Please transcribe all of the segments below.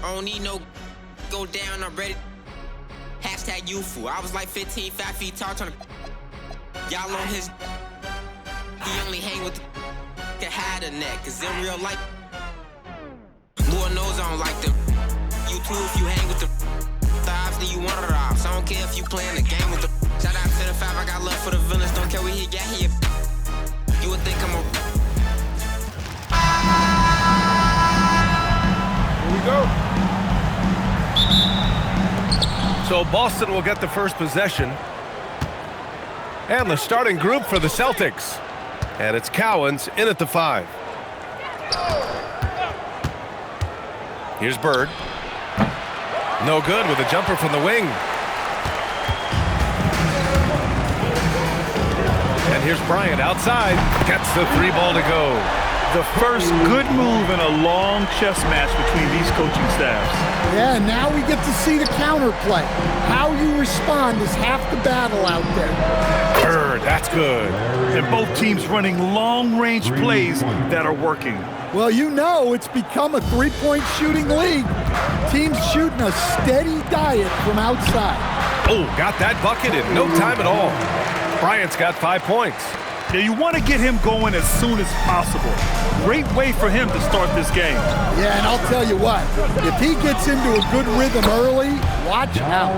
I don't need no go down, I'm ready. Hashtag youthful. I was like 15, 5 feet tall, trying to y'all on his. He only hang with the hide a neck, cause in real life, Lord knows I don't like them. You too if you hang with the thighs, then you one of the ops. I don't care if you playing the game with the. Shout out to the 5, I got love for the villains, don't care where he got here. You would think I'm a. Here we go. So Boston will get the first possession. And the starting group for the Celtics. And it's Cowens in at the 5. Here's Bird. No good with a jumper from the wing. And here's Bryant outside. Gets the 3 ball to go. The first good move in a long chess match between these coaching staffs. Yeah, now we get to see the counterplay. How you respond is half the battle out there. Bird, that's good. And both teams running long-range plays that are working. Well, you know it's become a three-point shooting league. Teams shooting a steady diet from outside. Oh, got that bucket in no time at all. Bryant's got 5 points. Yeah, you want to get him going as soon as possible. Great way for him to start this game. Yeah, and I'll tell you what, if he gets into a good rhythm early, watch out.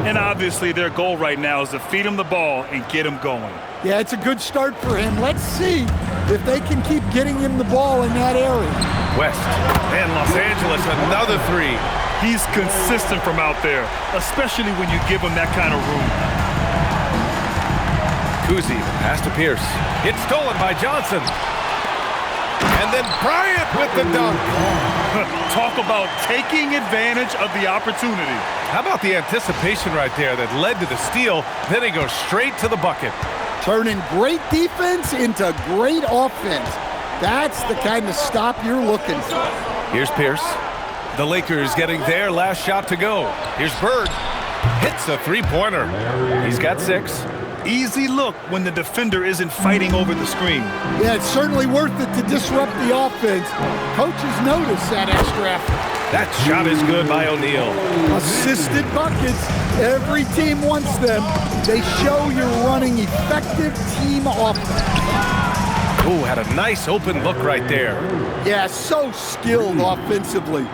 And obviously their goal right now is to feed him the ball and get him going. Yeah, it's a good start for him. Let's see if they can keep getting him the ball in that area. West and Los Angeles, another 3. He's consistent from out there, especially when you give him that kind of room. Kuzi, pass to Pierce. It's stolen by Johnson. And then Bryant with the dunk. Talk about taking advantage of the opportunity. How about the anticipation right there that led to the steal? Then he goes straight to the bucket. Turning great defense into great offense. That's the kind of stop you're looking for. Here's Pierce. The Lakers getting their last shot to go. Here's Bird. Hits a 3-pointer. He's got 6. Easy look when the defender isn't fighting over the screen. Yeah, it's certainly worth it to disrupt the offense. Coaches notice that extra effort. That shot is good by O'Neal. Assisted buckets. Every team wants them. They show you're running effective team offense. Ooh, had a nice open look right there. Yeah, so skilled offensively.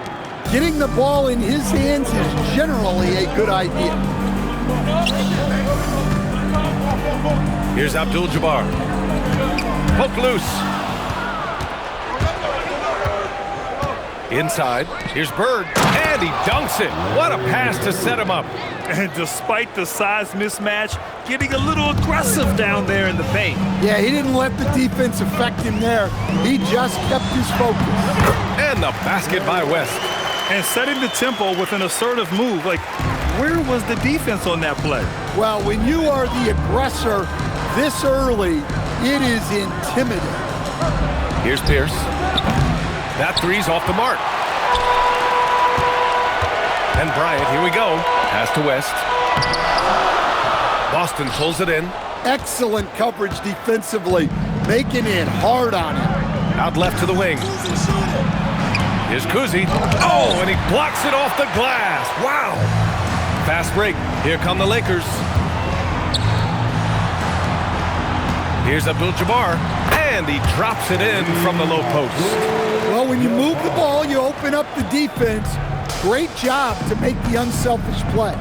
Getting the ball in his hands is generally a good idea. Here's Abdul-Jabbar. Poke loose. Inside. Here's Bird. And he dunks it. What a pass to set him up. And despite the size mismatch, getting a little aggressive down there in the paint. Yeah, he didn't let the defense affect him there. He just kept his focus. And the basket by West. And setting the tempo with an assertive move. Like, where was the defense on that play? Well, when you are the aggressor this early, it is intimidating. Here's Pierce. That 3's off the mark. And Bryant, here we go. Pass to West. Boston pulls it in. Excellent coverage defensively, making it hard on him. Out left to the wing. Here's Kuzi. Oh, and he blocks it off the glass. Wow. Fast break. Here come the Lakers. Here's Abdul-Jabbar. And he drops it in from the low post. Well, when you move the ball, you open up the defense. Great job to make the unselfish play.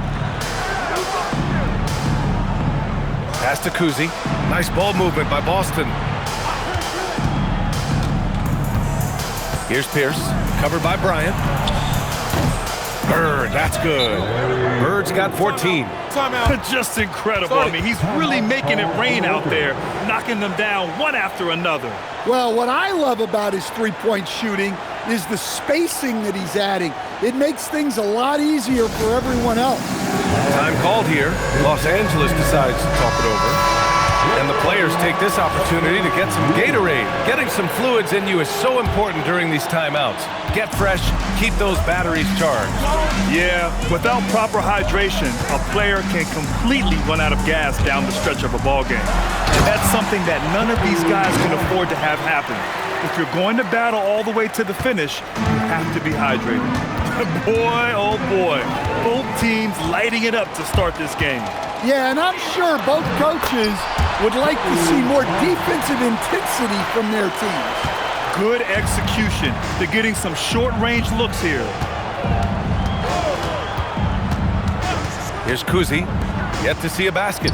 Pass to Kuzi. Nice ball movement by Boston. Here's Pierce. Covered by Bryant. Bird, that's good. Bird's got 14. Timeout. Just incredible. I mean, he's really making it rain out there, knocking them down one after another. Well, what I love about his three-point shooting is the spacing that he's adding. It makes things a lot easier for everyone else. Time called here. Los Angeles decides to talk it over. And the players take this opportunity to get some Gatorade. Getting some fluids in you is so important during these timeouts. Get fresh, keep those batteries charged. Yeah, without proper hydration, a player can completely run out of gas down the stretch of a ball game. And that's something that none of these guys can afford to have happen. If you're going to battle all the way to the finish, you have to be hydrated. Boy, oh boy, both teams lighting it up to start this game. Yeah, and I'm sure both coaches would like to see more defensive intensity from their teams. Good execution. They're getting some short-range looks here. Here's Kuzi, yet to see a basket.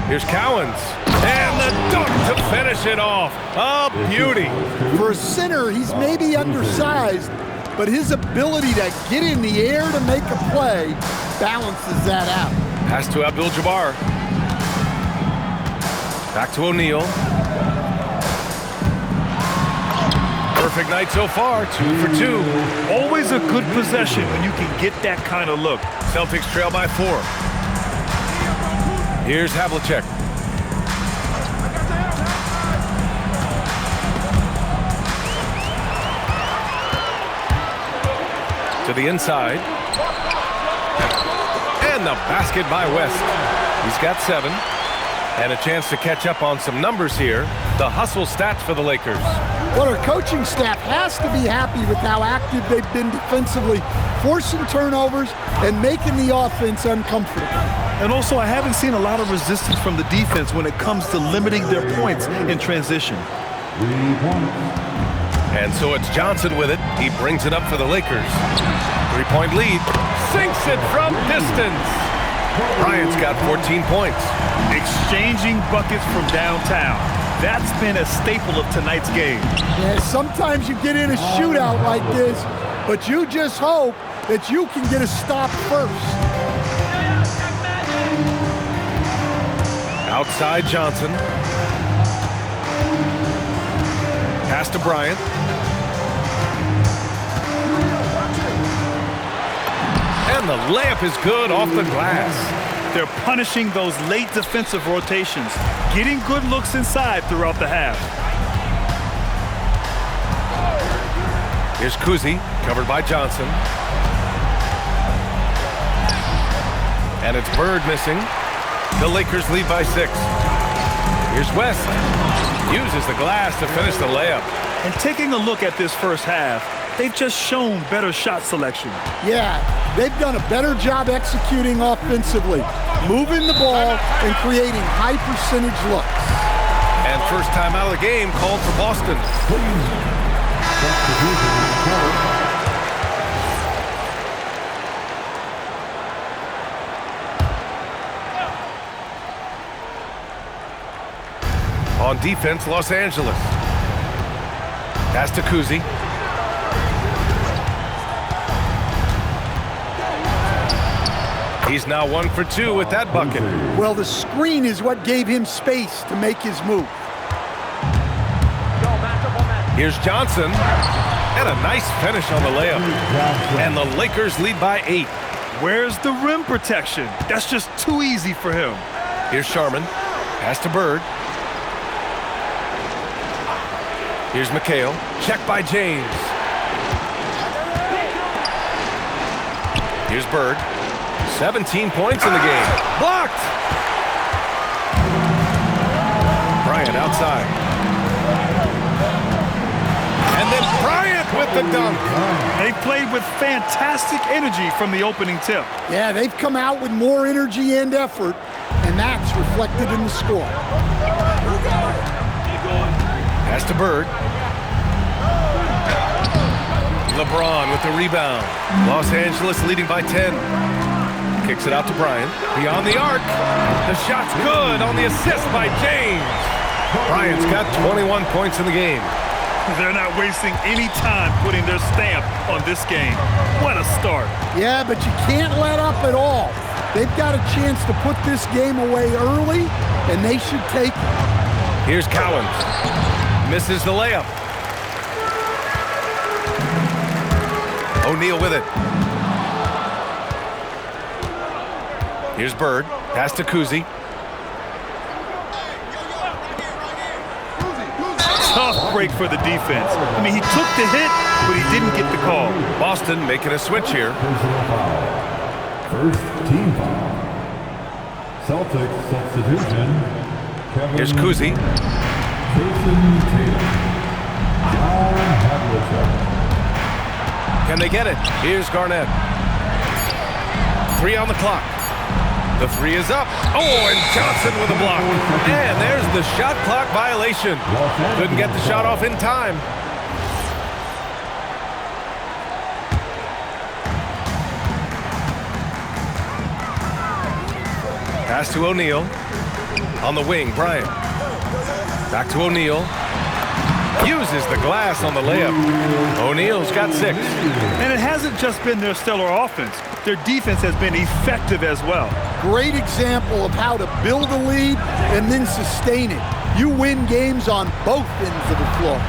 Here's Cowens, and the dunk to finish it off. A beauty. For a center, he's maybe undersized, but his ability to get in the air to make a play balances that out. Pass to Abdul-Jabbar. Back to O'Neal. Perfect night so far, 2 for 2. Always a good possession when you can get that kind of look. Celtics trail by 4. Here's Havlicek. To the inside. And the basket by West. He's got 7. And a chance to catch up on some numbers here. The hustle stats for the Lakers. Well, our coaching staff has to be happy with how active they've been defensively, forcing turnovers and making the offense uncomfortable. And also, I haven't seen a lot of resistance from the defense when it comes to limiting their points in transition. And so it's Johnson with it. He brings it up for the Lakers. 3-point lead. Sinks it from distance. Bryant's got 14 points. Exchanging buckets from downtown. That's been a staple of tonight's game. Yeah, sometimes you get in a shootout like this, but you just hope that you can get a stop first. Outside Johnson. Pass to Bryant. And the layup is good off the glass. They're punishing those late defensive rotations, getting good looks inside throughout the half. Here's Kuzi, covered by Johnson. And it's Bird missing. The Lakers lead by 6. Here's West. Uses the glass to finish the layup. And taking a look at this first half, they've just shown better shot selection. Yeah, they've done a better job executing offensively, moving the ball and creating high percentage looks. And first time out of the game called for Boston. On defense, Los Angeles. Pass to Kuzi. He's now 1 for 2 with that bucket. Well, the screen is what gave him space to make his move. Here's Johnson. And a nice finish on the layup. And the Lakers lead by 8. Where's the rim protection? That's just too easy for him. Here's Sharman. Pass to Bird. Here's McHale. Check by James. Here's Bird. 17 points in the game. Blocked! Bryant outside. And then Bryant with the dunk. They played with fantastic energy from the opening tip. Yeah, they've come out with more energy and effort, and that's reflected in the score. Pass to Bird. LeBron with the rebound. Los Angeles leading by 10. Kicks it out to Bryant. Beyond the arc. The shot's good on the assist by James. Bryant's got 21 points in the game. They're not wasting any time putting their stamp on this game. What a start. Yeah, but you can't let up at all. They've got a chance to put this game away early, and they should take it. Here's Cowens. Misses the layup. O'Neal with it. Here's Bird. Pass to Kuzi. Tough break for the defense. I mean, he took the hit, but he didn't get the call. Boston making a switch here. First team foul. Celtics substitution. Here's Kuzi. Jason Tatum. Can they get it? Here's Garnett. 3 on the clock. The 3 is up. Oh, and Johnson with a block. And there's the shot clock violation. Couldn't get the shot off in time. Pass to O'Neal. On the wing, Bryant. Back to O'Neal. Uses the glass on the layup. O'Neal's got 6. And it hasn't just been their stellar offense. Their defense has been effective as well. Great example of how to build a lead and then sustain it. You win games on both ends of the floor.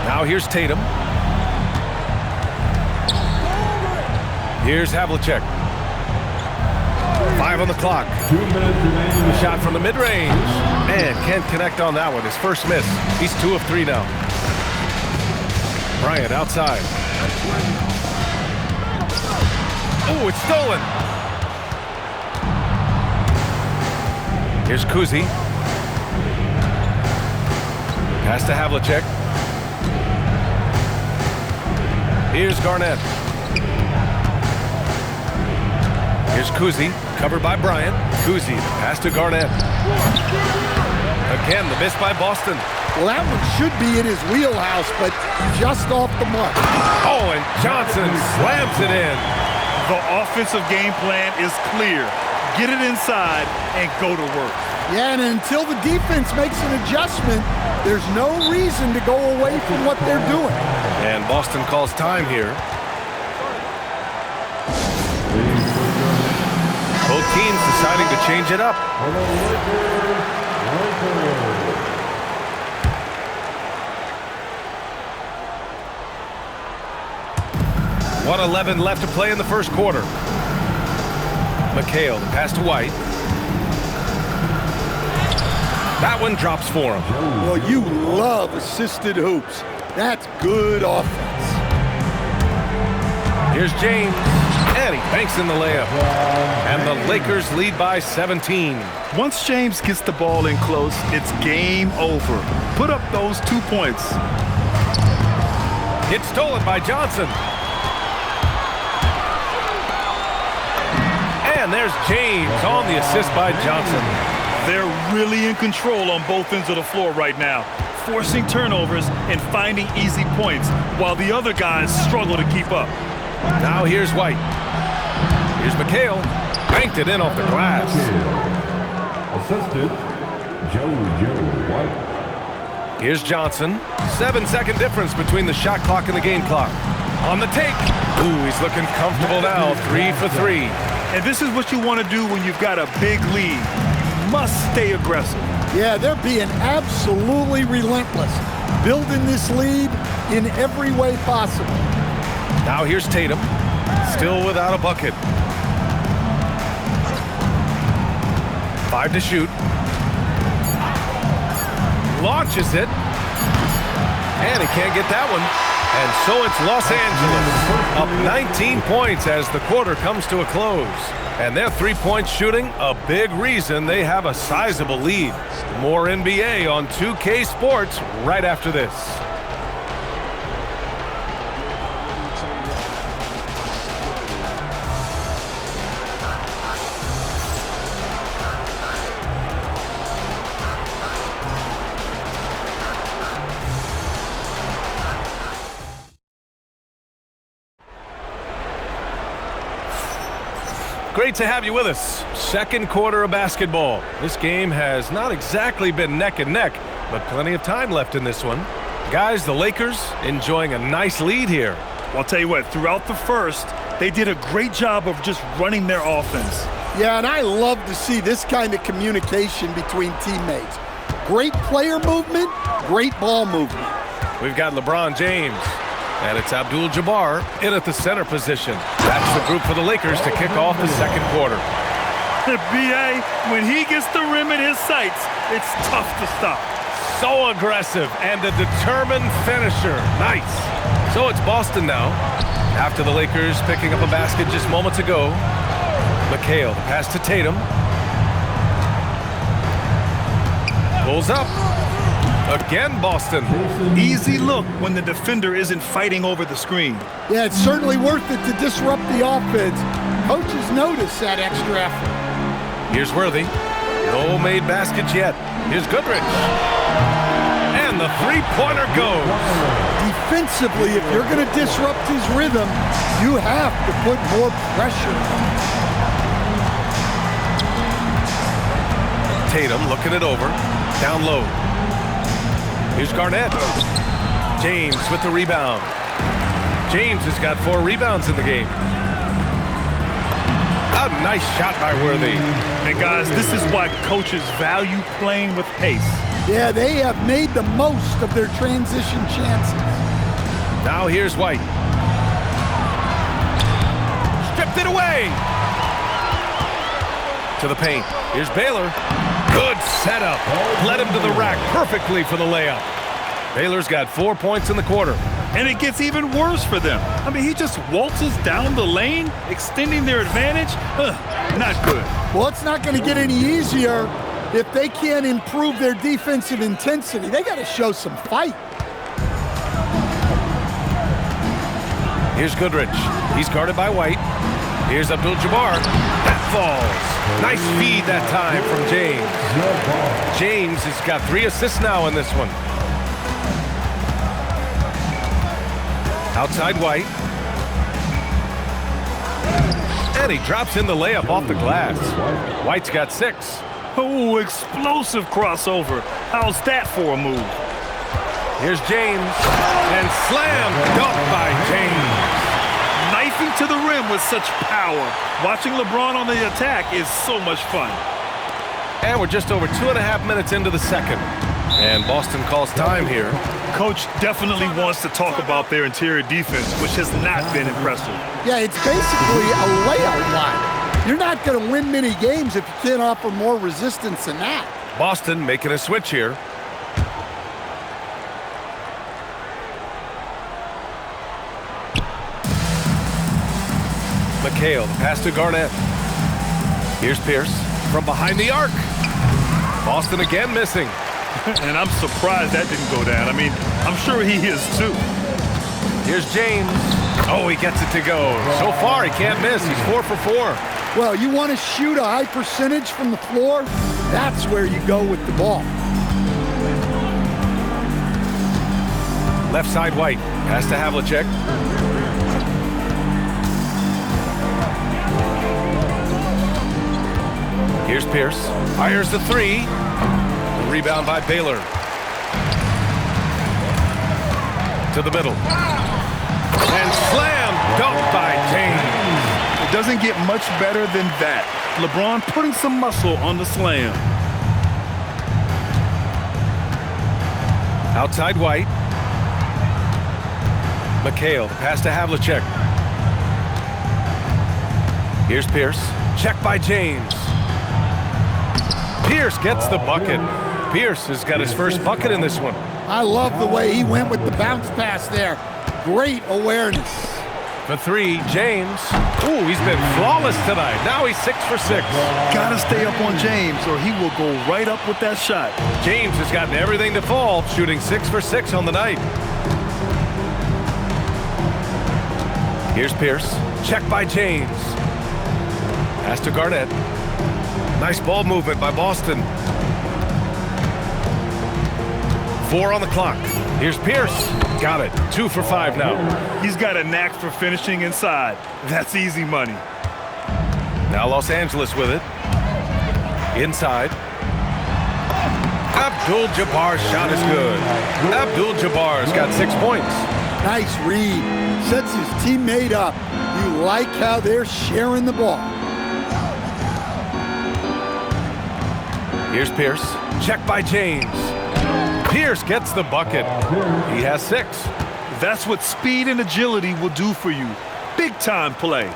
Now here's Tatum. Here's Havlicek. 5 on the clock. 2 minutes remaining. Shot from the mid-range. Man, can't connect on that one. His first miss. He's 2 of 3 now. Bryant outside. Oh, it's stolen. Here's Kuzi. Pass to Havlicek. Here's Garnett. Here's Kuzi, covered by Bryant. Kuzi, pass to Garnett. Again, the miss by Boston. Well, that one should be in his wheelhouse, but just off the mark. Oh, and Johnson slams it in. The offensive game plan is clear. Get it inside and go to work. Yeah, and until the defense makes an adjustment, there's no reason to go away from what they're doing. And Boston calls time here. Both teams deciding to change it up. 1:11 left to play in the first quarter. McHale, the pass to White. That one drops for him. Well, you love assisted hoops. That's good offense. Here's James. And he banks in the layup. And the Lakers lead by 17. Once James gets the ball in close, it's game over. Put up those 2 points. It's stolen by Johnson. And there's James on the assist by Johnson. They're really in control on both ends of the floor right now, forcing turnovers and finding easy points while the other guys struggle to keep up. Now here's White. Here's McHale. Banked it in off the glass. Assisted, Joe White. Here's Johnson. 7-second difference between the shot clock and the game clock. On the take. Ooh, he's looking comfortable now. 3 for 3. And this is what you want to do when you've got a big lead. You must stay aggressive. Yeah, they're being absolutely relentless, building this lead in every way possible. Now here's Tatum. Still without a bucket. 5 to shoot. Launches it. And he can't get that one. And so it's Los Angeles up 19 points as the quarter comes to a close. And their three-point shooting, a big reason they have a sizable lead. More NBA on 2K Sports right after this. Great to have you with us. Second quarter of basketball. This game has not exactly been neck and neck, but plenty of time left in this one. Guys, the Lakers enjoying a nice lead here. Well, I'll tell you what, throughout the first, they did a great job of just running their offense. Yeah, and I love to see this kind of communication between teammates. Great player movement, great ball movement. We've got LeBron James. And it's Abdul-Jabbar in at the center position. That's the group for the Lakers to kick off the second quarter. B.A., when he gets the rim in his sights, it's tough to stop. So aggressive and a determined finisher. Nice. So it's Boston now. After the Lakers picking up a basket just moments ago. McHale, the pass to Tatum. Pulls up. Again, Boston. Easy look when the defender isn't fighting over the screen. Yeah, it's certainly worth it to disrupt the offense. Coaches notice that extra effort. Here's Worthy. No made baskets yet. Here's Goodrich. And the three-pointer goes. Defensively, if you're going to disrupt his rhythm, you have to put more pressure. Tatum looking it over. Down low. Here's Garnett. James with the rebound. James has got 4 rebounds in the game. A nice shot by Worthy. And guys, this is why coaches value playing with pace. Yeah, they have made the most of their transition chances. Now here's White. Stripped it away. To the paint. Here's Baylor. Good setup. Led him to the rack perfectly for the layup. Baylor's got 4 points in the quarter. And it gets even worse for them. I mean, he just waltzes down the lane, extending their advantage. Not good. Well, it's not going to get any easier if they can't improve their defensive intensity. They got to show some fight. Here's Goodrich. He's guarded by White. Here's Abdul-Jabbar. That falls. Nice feed that time from James. James has got 3 assists now in this one. Outside White. And he drops in the layup off the glass. White's got 6. Oh, explosive crossover. How's that for a move? Here's James. And slam dunk by James. Knifing to the rim with such power. Watching LeBron on the attack is so much fun. And we're just over 2.5 minutes into the second. And Boston calls time here. Coach definitely wants to talk about their interior defense, which has not been impressive. Yeah, it's basically a layout line. You're not going to win many games if you can't offer more resistance than that. Boston making a switch here. McHale, the pass to Garnett. Here's Pierce from behind the arc. Boston again missing. And I'm surprised that didn't go down. I mean, I'm sure he is too. Here's James. Oh, he gets it to go. So far, he can't miss. He's 4 for 4. Well, you want to shoot a high percentage from the floor? That's where you go with the ball. Left side White. Pass to Havlicek. Here's Pierce. Fires the 3. The rebound by Baylor. To the middle. And slam dunk by James. It doesn't get much better than that. LeBron putting some muscle on the slam. Outside White. McHale, the pass to Havlicek. Here's Pierce. Check by James. Pierce gets the bucket. Pierce has got his first bucket in this one. I love the way he went with the bounce pass there. Great awareness. For 3, James. Ooh, he's been flawless tonight. Now he's 6 for 6. Gotta stay up on James or he will go right up with that shot. James has gotten everything to fall, shooting 6 for 6 on the night. Here's Pierce. Check by James. Pass to Garnett. Nice ball movement by Boston. 4 on the clock. Here's Pierce. Got it. 2 for 5 now. He's got a knack for finishing inside. That's easy money. Now Los Angeles with it. Inside. Abdul-Jabbar's shot is good. Abdul-Jabbar's got 6 points. Nice read. Sets his teammate up. You like how they're sharing the ball. Here's Pierce. Check by James. Pierce gets the bucket. He has 6. That's what speed and agility will do for you. Big time play.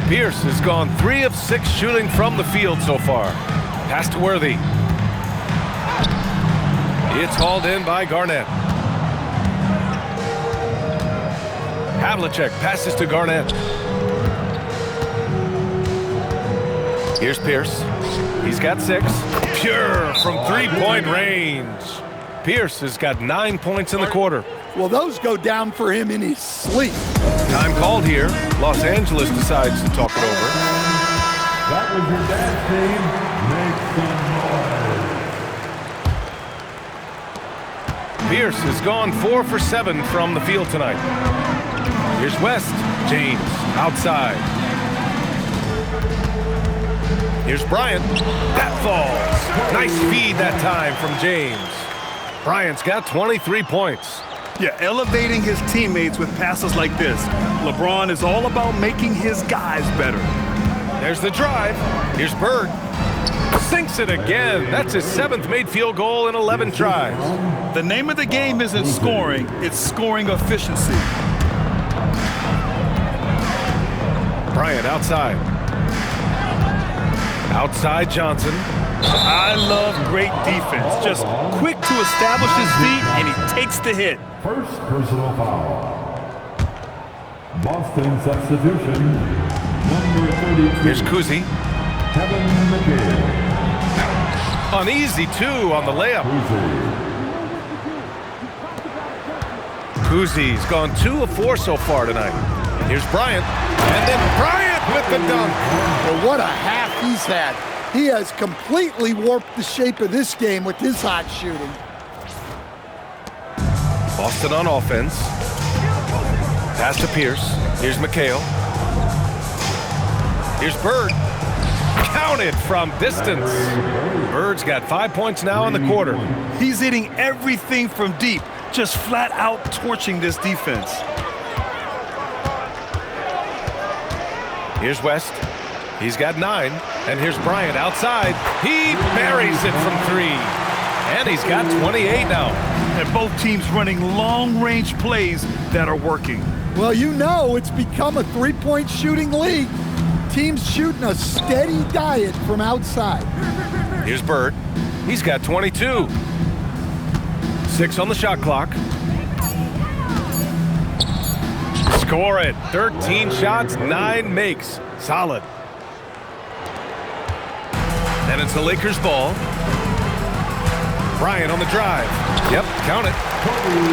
Pierce has gone 3 of 6 shooting from the field so far. Pass to Worthy. It's hauled in by Garnett. Havlicek passes to Garnett. Here's Pierce. He's got 6. Pure from 3-point range. Pierce has got 9 points in the quarter. Well, those go down for him in his sleep. Time called here. Los Angeles decides to talk it over. That was your dad's team. Make some noise. Pierce has gone 4 for 7 from the field tonight. Here's West. James outside. Here's Bryant. That falls. Nice feed that time from James. Bryant's got 23 points. Yeah, elevating his teammates with passes like this. LeBron is all about making his guys better. There's the drive. Here's Bird. Sinks it again. That's his 7th made field goal in 11 tries. The name of the game isn't scoring, it's scoring efficiency. Bryant outside. Outside Johnson. I love great defense. Just quick to establish his feet, and he takes the hit. First personal foul. Boston substitution. Number 32. Here's Kuzi. Kevin McHale. Uneasy, too, on the layup. Kuzi's gone 2 of 4 so far tonight. Here's Bryant. And then Bryant with the dunk. Well, what a half he's had. He has completely warped the shape of this game with his hot shooting. Boston on offense. Pass to Pierce. Here's McHale. Here's Bird. Counted from distance. Bird's got 5 points now in the quarter. He's hitting everything from deep, just flat out torching this defense. Here's West. He's got 9. And here's Bryant outside. He buries it from 3. And he's got 28 now. And both teams running long-range plays that are working. Well, you know it's become a three-point shooting league. Teams shooting a steady diet from outside. Here's Bird. He's got 22. 6 on the shot clock. Score it. 13 shots, 9 makes. Solid. And it's the Lakers' ball. Bryant on the drive. Yep, count it.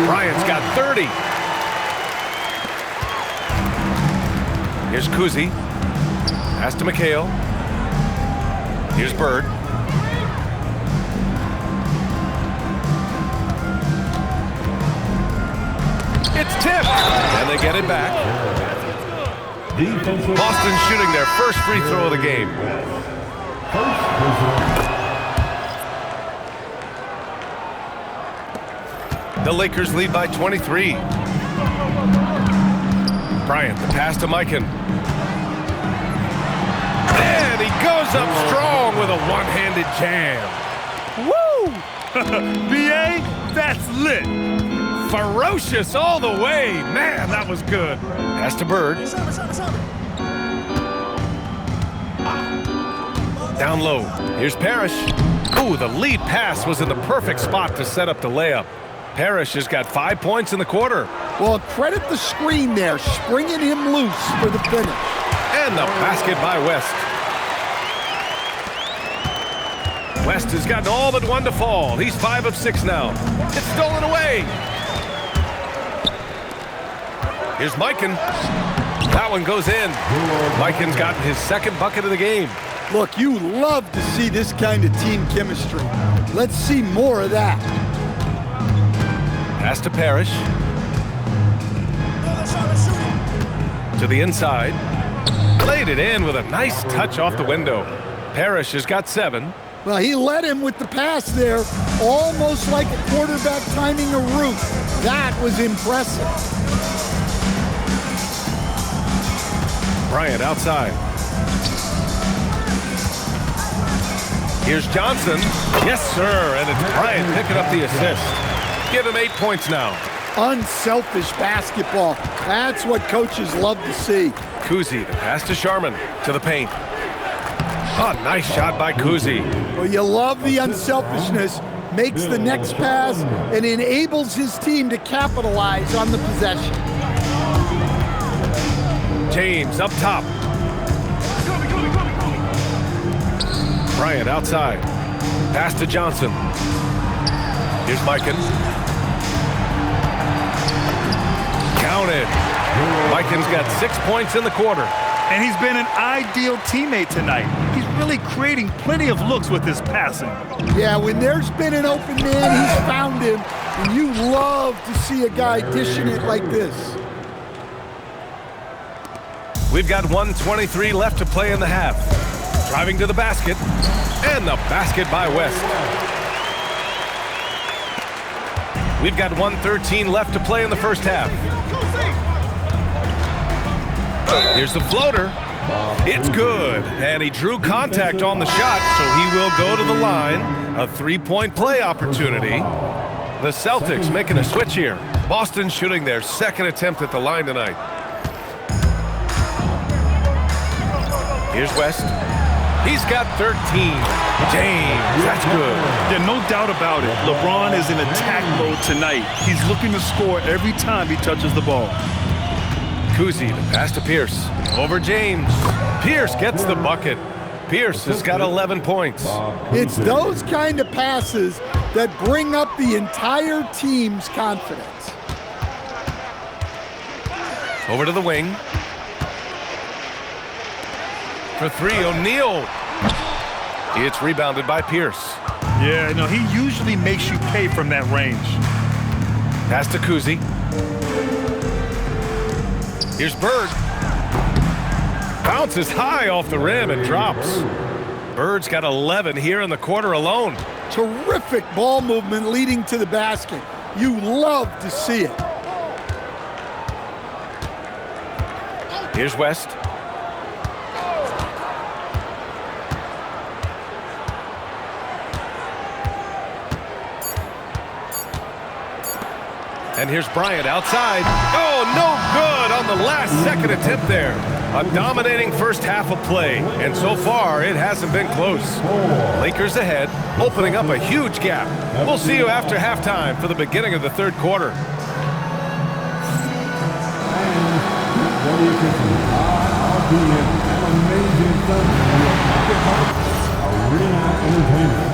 Bryant's got 30. Here's Kuzi. Pass to McHale. Here's Bird. It's tipped. And they get it back. Boston shooting their first free throw of the game. The Lakers lead by 23. Bryant, the pass to Mikan. And he goes up strong with a one-handed jam. Woo! B.A., that's lit. Ferocious all the way. Man, that was good. Pass to Bird. Down low. Here's Parrish. Ooh, the lead pass was in the perfect spot to set up the layup. Parrish has got 5 points in the quarter. Well, credit the screen there, springing him loose for the finish. And the basket by West. West has gotten all but one to fall. He's 5 of 6 now. It's stolen away. Here's Mikan. That one goes in. Mikan's gotten his second bucket of the game. Look, you love to see this kind of team chemistry. Let's see more of that. Pass to Parrish. To the inside. Laid it in with a nice touch off the window. Parrish has got 7. Well, he led him with the pass there, almost like a quarterback timing a route. That was impressive. Bryant outside. Here's Johnson. Yes, sir. And it's Bryant picking up the assist. Give him 8 points now. Unselfish basketball. That's what coaches love to see. Kuzi, the pass to Sharman. To the paint. Oh, nice shot by Kuzi. Well, you love the unselfishness. Makes the next pass and enables his team to capitalize on the possession. James up top. Bryant outside. Pass to Johnson. Here's Mikan. Counted. Mikan's got 6 points in the quarter. And he's been an ideal teammate tonight. He's really creating plenty of looks with his passing. Yeah, when there's been an open man, he's found him. And you love to see a guy dishing it like this. We've got 1:23 left to play in the half. Driving to the basket. And the basket by West. We've got 1:13 left to play in the first half. Here's the floater. It's good. And he drew contact on the shot, so he will go to the line. A three-point play opportunity. The Celtics making a switch here. Boston shooting their second attempt at the line tonight. Here's West. He's got 13. James, that's good. Yeah, no doubt about it. LeBron is in attack mode tonight. He's looking to score every time he touches the ball. Kuzi to pass to Pierce. Over James. Pierce gets the bucket. Pierce has got 11 points. It's those kind of passes that bring up the entire team's confidence. Over to the wing. For three, O'Neal. It's rebounded by Pierce. Yeah, no, he usually makes you pay from that range. Pass to Kuzi. Here's Bird. Bounces high off the rim and drops. Bird's got 11 here in the quarter alone. Terrific ball movement leading to the basket. You love to see it. Here's West. And here's Bryant outside. Oh, no good on the last second attempt there. A dominating first half of play, and so far it hasn't been close. Lakers ahead, opening up a huge gap. We'll see you after halftime for the beginning of the third quarter. An amazing Sunday. Arena Entertainment.